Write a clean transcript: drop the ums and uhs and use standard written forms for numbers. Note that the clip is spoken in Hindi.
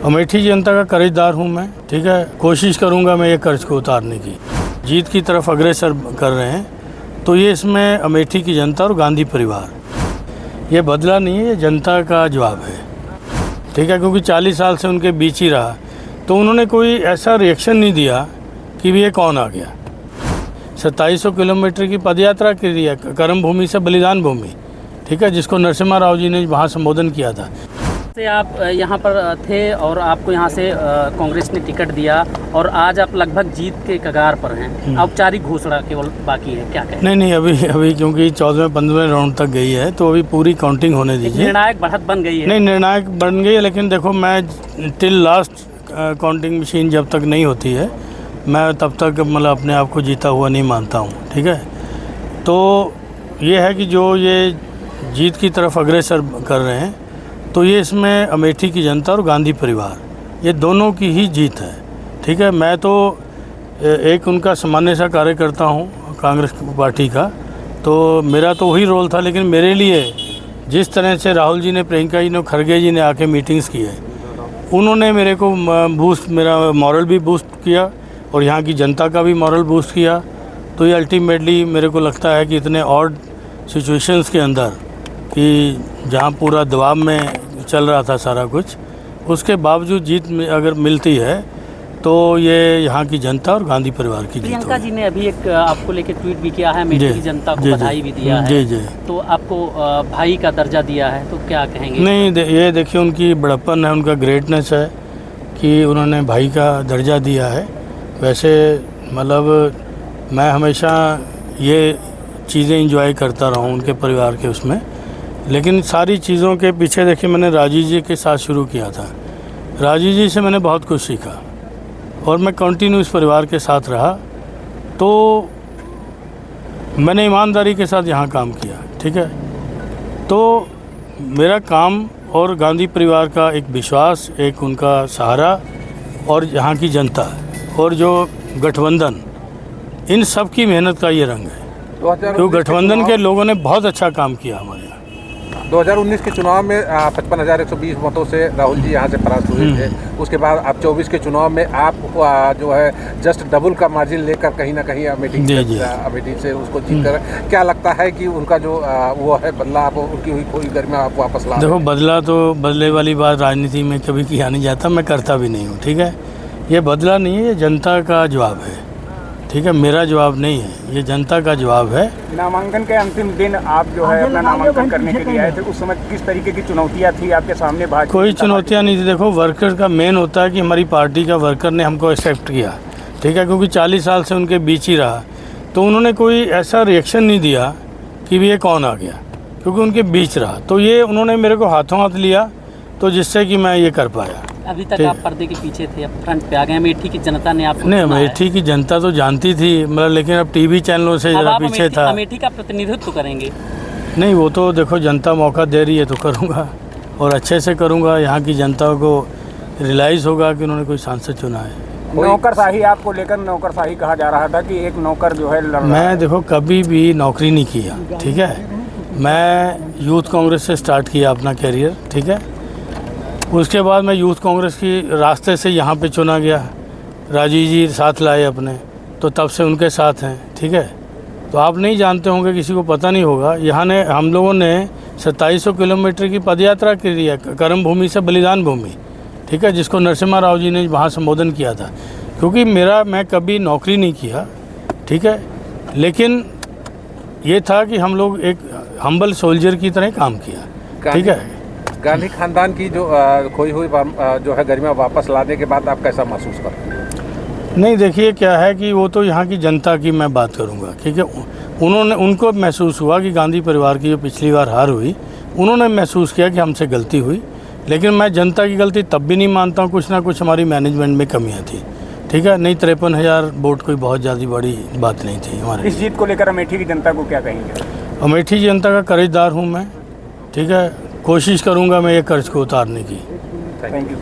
अमेठी जनता का कर्जदार हूँ मैं, ठीक है। कोशिश करूँगा मैं ये कर्ज को उतारने की। जीत की तरफ अग्रसर कर रहे हैं, तो ये इसमें अमेठी की जनता और गांधी परिवार, ये बदला नहीं है, ये जनता का जवाब है, ठीक है। क्योंकि 40 साल से उनके बीच ही रहा, तो उन्होंने कोई ऐसा रिएक्शन नहीं दिया कि ये कौन आ गया। 2700 किलोमीटर की पदयात्रा की है, कर्म भूमि से बलिदान भूमि, ठीक है, जिसको नरसिम्हा राव जी ने वहाँ संबोधन किया था। से आप यहाँ पर थे और आपको यहाँ से कांग्रेस ने टिकट दिया और आज आप लगभग जीत के कगार पर हैं। औपचारिक घोषणा केवल बाकी है, क्या कहें? नहीं, अभी क्योंकि 14वें-15वें राउंड तक गई है, तो अभी पूरी काउंटिंग होने दीजिए। निर्णायक बढ़त बन गई है। नहीं, निर्णायक बन गई है, लेकिन देखो मैं टिल लास्ट काउंटिंग मशीन जब तक नहीं होती है, मैं तब तक मतलब अपने आप को जीता हुआ नहीं मानता हूँ, ठीक है। तो ये है कि जो ये जीत की तरफ अग्रसर कर रहे हैं, तो ये इसमें अमेठी की जनता और गांधी परिवार, ये दोनों की ही जीत है, ठीक है। मैं तो एक उनका सामान्य सा कार्यकर्ता हूँ कांग्रेस पार्टी का, तो मेरा तो वही रोल था। लेकिन मेरे लिए जिस तरह से राहुल जी ने, प्रियंका जी ने, खड़गे जी ने आके मीटिंग्स की है, उन्होंने मेरे को बूस्ट, मेरा मॉरल भी बूस्ट किया और यहाँ की जनता का भी मॉरल बूस्ट किया। तो ये अल्टीमेटली मेरे को लगता है कि इतने ऑड सिचुएशंस के अंदर, कि जहाँ पूरा दबाव में चल रहा था सारा कुछ, उसके बावजूद जीत में अगर मिलती है, तो ये यहाँ की जनता और गांधी परिवार की जीत। प्रियंका जी ने अभी एक आपको लेकर ट्वीट भी किया है, अमेठी की जनता को बधाई भी दिया है। जी। तो आपको भाई का दर्जा दिया है, तो क्या कहेंगे? नहीं, ये देखिए उनकी बड़प्पन है, उनका ग्रेटनेस है कि उन्होंने भाई का दर्जा दिया है। वैसे मतलब मैं हमेशा ये चीज़ें एंजॉय करता रहा हूँ उनके परिवार के उसमें, लेकिन सारी चीज़ों के पीछे देखिए मैंने राजीव जी के साथ शुरू किया था। राजीव जी से मैंने बहुत कुछ सीखा और मैं कंटिन्यू इस परिवार के साथ रहा, तो मैंने ईमानदारी के साथ यहाँ काम किया, ठीक है। तो मेरा काम और गांधी परिवार का एक विश्वास, एक उनका सहारा और यहाँ की जनता और जो गठबंधन, इन सब की मेहनत का ये रंग है। क्योंकि गठबंधन के लोगों ने बहुत अच्छा काम किया हमारे यहाँ। 2019 के चुनाव में 55,120 मतों से राहुल जी यहाँ से परास्त हुए थे। उसके बाद आप 24 के चुनाव में आप जो है जस्ट डबल का मार्जिन लेकर कहीं ना कहीं अमेठी से उसको जीत कर, क्या लगता है कि उनका जो वो है बदला, आप उनकी हुई कोई गर्मी आप वापस ला? देखो, बदला तो बदले वाली बात राजनीति में कभी किया नहीं जाता, मैं करता भी नहीं हूँ, ठीक है। ये बदला नहीं है, ये जनता का जवाब है, ठीक है। मेरा जवाब नहीं है, ये जनता का जवाब है। नामांकन के अंतिम दिन आप जो है अपना नामांकन करने के लिए आए थे, उस समय किस तरीके की चुनौतियां थी आपके सामने? कोई चुनौतियां नहीं थी। देखो, वर्कर का मेन होता है कि हमारी पार्टी का वर्कर ने हमको एक्सेप्ट किया, ठीक है। क्योंकि 40 साल से उनके बीच ही रहा, तो उन्होंने कोई ऐसा रिएक्शन नहीं दिया कि ये कौन आ गया, क्योंकि उनके बीच रहा। तो ये उन्होंने मेरे को हाथों हाथ लिया, तो जिससे कि मैं ये कर पाया। अभी तक आप पर्दे के पीछे थे, अब फ्रंट पे आ गए। अमेठी की जनता ने आपको नहीं, अमेठी की जनता तो जानती थी, मतलब, लेकिन अब टीवी चैनलों से ज़रा पीछे था। अमेठी का प्रतिनिधित्व करेंगे? नहीं, वो तो देखो जनता मौका दे रही है तो करूँगा, और अच्छे से करूँगा। यहाँ की जनता को रियलाइज़ होगा कि उन्होंने कोई सांसद चुना है। नौकरशाही आपको लेकर नौकरशाही कहा जा रहा था कि एक नौकर जो है लड़ रहा है। मैं देखो कभी भी नौकरी नहीं किया, ठीक है। मैं यूथ कांग्रेस से स्टार्ट किया अपना कैरियर, ठीक है। उसके बाद मैं यूथ कांग्रेस की रास्ते से यहाँ पे चुना गया, राजीव जी साथ लाए अपने, तो तब से उनके साथ हैं, ठीक है। तो आप नहीं जानते होंगे, किसी को पता नहीं होगा, यहाँ ने हम लोगों ने 2700 किलोमीटर की पदयात्रा की है, कर्म भूमि से बलिदान भूमि, ठीक है, जिसको नरसिम्हा राव जी ने वहाँ संबोधन किया था। क्योंकि मैं कभी नौकरी नहीं किया, ठीक है, लेकिन ये था कि हम लोग एक हम्बल सोल्जर की तरह काम किया, ठीक है। गांधी खानदान की जो खोई हुई जो है गरिमा वापस लाने के बाद आप कैसा महसूस करते हैं? नहीं, देखिए क्या है कि वो तो यहाँ की जनता की मैं बात करूँगा, ठीक है। उनको महसूस हुआ कि गांधी परिवार की जो पिछली बार हार हुई, उन्होंने महसूस किया कि हमसे गलती हुई। लेकिन मैं जनता की गलती तब भी नहीं मानता हूँ, कुछ ना कुछ हमारी मैनेजमेंट में कमियाँ थी, ठीक है। नहीं, 53,000 वोट कोई बहुत ज़्यादा बड़ी बात नहीं थी हमारे। इस जीत को लेकर अमेठी की जनता को क्या कहेंगे? अमेठी जनता का कर्जदार हूँ मैं, ठीक है। कोशिश करूँगा मैं ये कर्ज को उतारने की। Thank you.